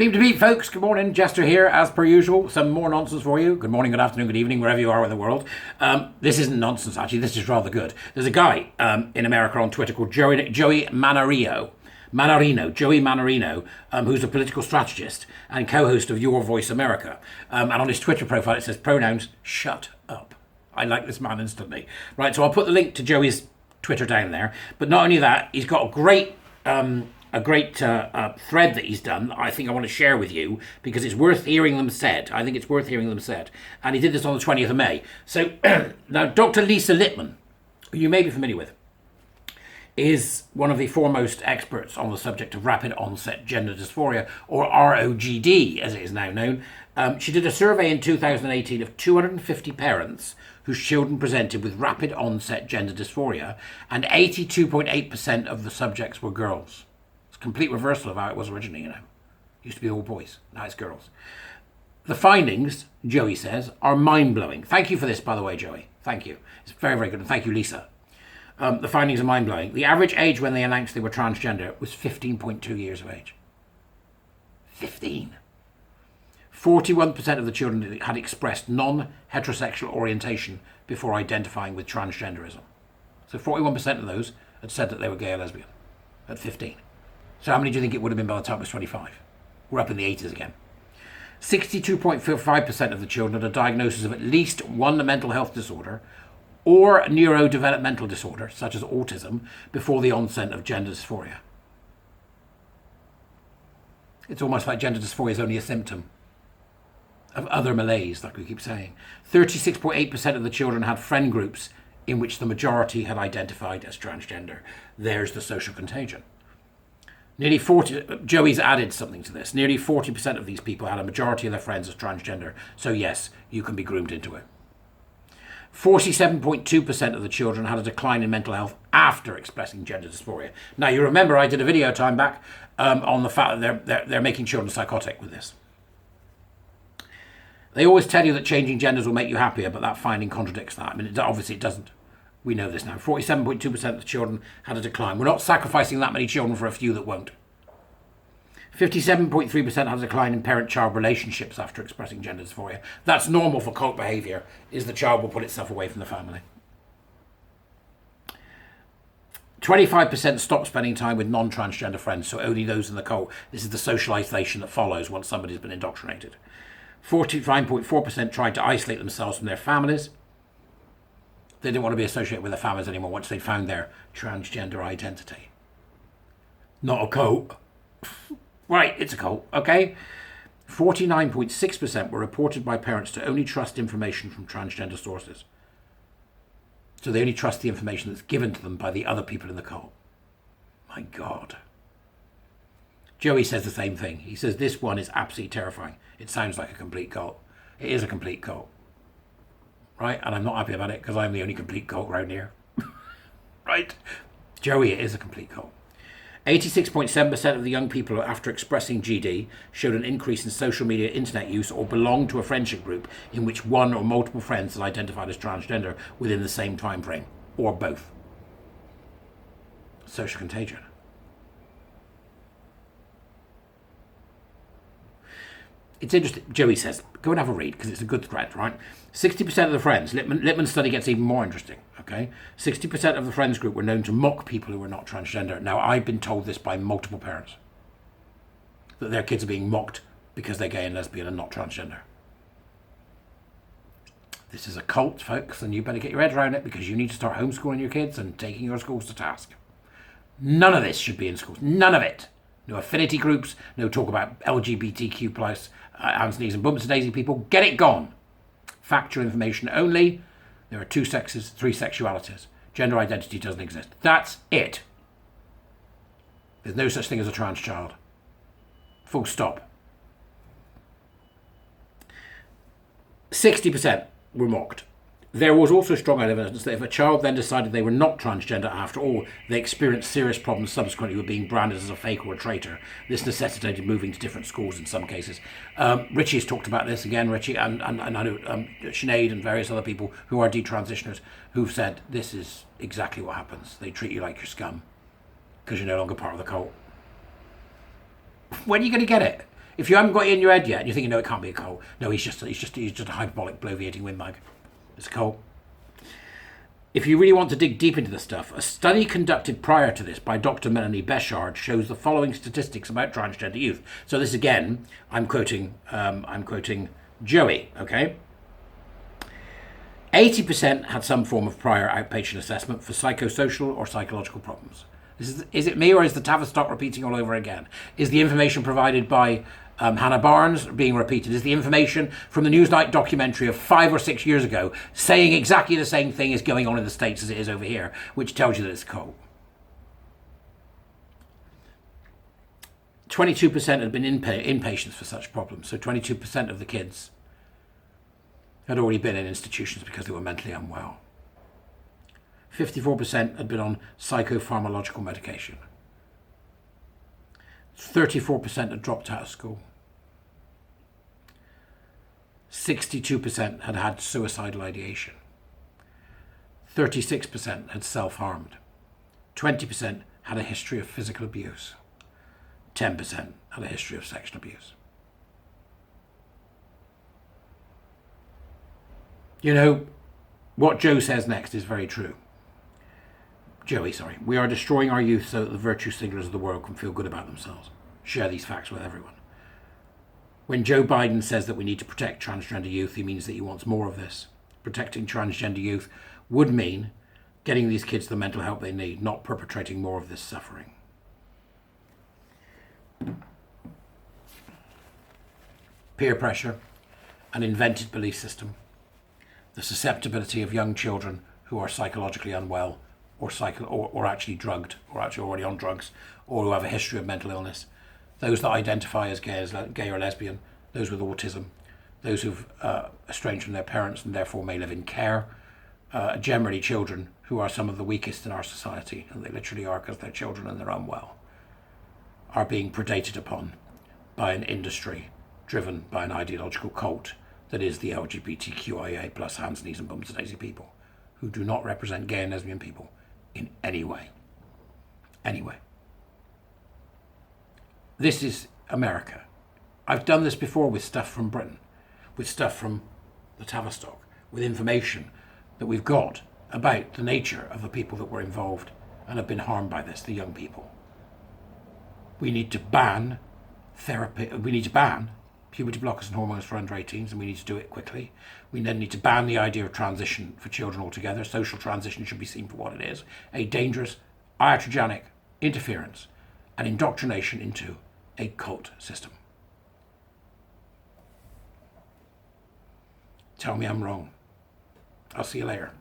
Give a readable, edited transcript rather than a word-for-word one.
Beep to beep, folks. Good morning. Jester here, as per usual. Some more nonsense for you. Good morning, good afternoon, good evening, wherever you are in the world. This isn't nonsense, actually. This is rather good. There's a guy in America on Twitter called Joey Manarino, who's a political strategist and co-host of Your Voice America. And on his Twitter profile, it says pronouns, shut up. I like this man instantly. Right, so I'll put the link to Joey's Twitter down there. But not only that, he's got a great thread that he's done that I think I want to share with you because it's worth hearing them said. I think it's worth hearing them said. And he did this on the 20th of May. So now Dr. Lisa Lipman, who you may be familiar with, is one of the foremost experts on the subject of rapid onset gender dysphoria, or ROGD as it is now known. She did a survey in 2018 of 250 parents whose children presented with rapid onset gender dysphoria, and 82.8% of the subjects were girls. Complete reversal of how it was originally, It used to be all boys, now it's girls. The findings, Joey says, are mind-blowing. Thank you for this, by the way, Joey. Thank you. It's very, very good. And thank you, Lisa. The findings are mind-blowing. The average age when they announced they were transgender was 15.2 years of age. 15. 41% of the children had expressed non-heterosexual orientation before identifying with transgenderism. So 41% of those had said that they were gay or lesbian at 15. So how many do you think it would have been by the time it was 25? We're up in the 80s again. 62.5% of the children had a diagnosis of at least one mental health disorder or neurodevelopmental disorder, such as autism, before the onset of gender dysphoria. It's almost like gender dysphoria is only a symptom of other malaise, like we keep saying. 36.8% of the children had friend groups in which the majority had identified as transgender. There's the social contagion. Joey's added something to this. Nearly 40% of these people had a majority of their friends as transgender. So yes, you can be groomed into it. 47.2% of the children had a decline in mental health after expressing gender dysphoria. Now you remember I did a video a time back on the fact that they're making children psychotic with this. They always tell you that changing genders will make you happier, but that finding contradicts that. I mean, obviously it doesn't. We know this now. 47.2% of the children had a decline. We're not sacrificing that many children for a few that won't. 57.3% had a decline in parent-child relationships after expressing gender dysphoria. That's normal for cult behaviour, is the child will put itself away from the family. 25% stopped spending time with non-transgender friends, so only those in the cult. This is the social isolation that follows once somebody's been indoctrinated. 45.4% tried to isolate themselves from their families. They didn't want to be associated with their families anymore once they found their transgender identity. Not a cult. Right, it's a cult, okay? 49.6% were reported by parents to only trust information from transgender sources. So they only trust the information that's given to them by the other people in the cult. My God. Joey says the same thing. He says this one is absolutely terrifying. It sounds like a complete cult. It is a complete cult. Right? And I'm not happy about it because I'm the only complete cult around here. Right? Joey, it is a complete cult. 86.7% of the young people after expressing GD showed an increase in social media internet use or belonged to a friendship group in which one or multiple friends had identified as transgender within the same time frame, or both. Social contagion. It's interesting. Joey says, go and have a read because it's a good thread, right? 60% of the friends, Lipman's study gets even more interesting, okay? 60% of the friends group were known to mock people who were not transgender. Now, I've been told this by multiple parents, that their kids are being mocked because they're gay and lesbian and not transgender. This is a cult, folks, and you better get your head around it because you need to start homeschooling your kids and taking your schools to task. None of this should be in schools. None of it. No affinity groups, no talk about LGBTQ plus hands, knees and bumps and daisy people. Get it gone. Factual information only. There are 2 sexes, 3 sexualities. Gender identity doesn't exist. That's it. There's no such thing as a trans child. Full stop. 60% were mocked. There was also strong evidence that if a child then decided they were not transgender after all, they experienced serious problems subsequently with being branded as a fake or a traitor. This necessitated moving to different schools in some cases. Richie's talked about this again, Richie, and I know Sinead and various other people who are detransitioners who've said this is exactly what happens. They treat you like you're scum because you're no longer part of the cult. When are you going to get it? If you haven't got it in your head yet, and you're thinking, no, it can't be a cult. No, he's just a hyperbolic, bloviating windbag. It's a cult. If you really want to dig deep into the stuff, a study conducted prior to this by Dr. Melanie Bechard shows the following statistics about transgender youth. So this again, I'm quoting Joey. Okay. 80% had some form of prior outpatient assessment for psychosocial or psychological problems. Is it me, or is the Tavistock repeating all over again? Is the information provided by Hannah Barnes being repeated? Is the information from the Newsnight documentary of 5 or 6 years ago saying exactly the same thing is going on in the States as it is over here, which tells you that it's cold? 22% had been inpatients for such problems. So 22% of the kids had already been in institutions because they were mentally unwell. 54% had been on psychopharmacological medication. 34% had dropped out of school. 62% had had suicidal ideation. 36% had self-harmed. 20% had a history of physical abuse. 10% had a history of sexual abuse. You know, what Joe says next is very true. Joey, sorry. We are destroying our youth so that the virtue signalers of the world can feel good about themselves. Share these facts with everyone. When Joe Biden says that we need to protect transgender youth, he means that he wants more of this. Protecting transgender youth would mean getting these kids the mental help they need, not perpetrating more of this suffering. Peer pressure, an invented belief system, the susceptibility of young children who are psychologically unwell or actually drugged, or actually already on drugs, or who have a history of mental illness, those that identify as gay or lesbian, those with autism, those who've estranged from their parents and therefore may live in care, generally children who are some of the weakest in our society, and they literally are because they're children and they're unwell, are being predated upon by an industry driven by an ideological cult that is the LGBTQIA plus hands, knees and bums and daisy people, who do not represent gay and lesbian people in any way. Anyway. This is America. I've done this before with stuff from Britain, with stuff from the Tavistock, with information that we've got about the nature of the people that were involved and have been harmed by this, the young people. We need to ban therapy. We need to ban puberty blockers and hormones for under 18s, and we need to do it quickly. We then need to ban the idea of transition for children altogether. Social transition should be seen for what it is, a dangerous, iatrogenic interference and indoctrination into a cult system. Tell me I'm wrong. I'll see you later.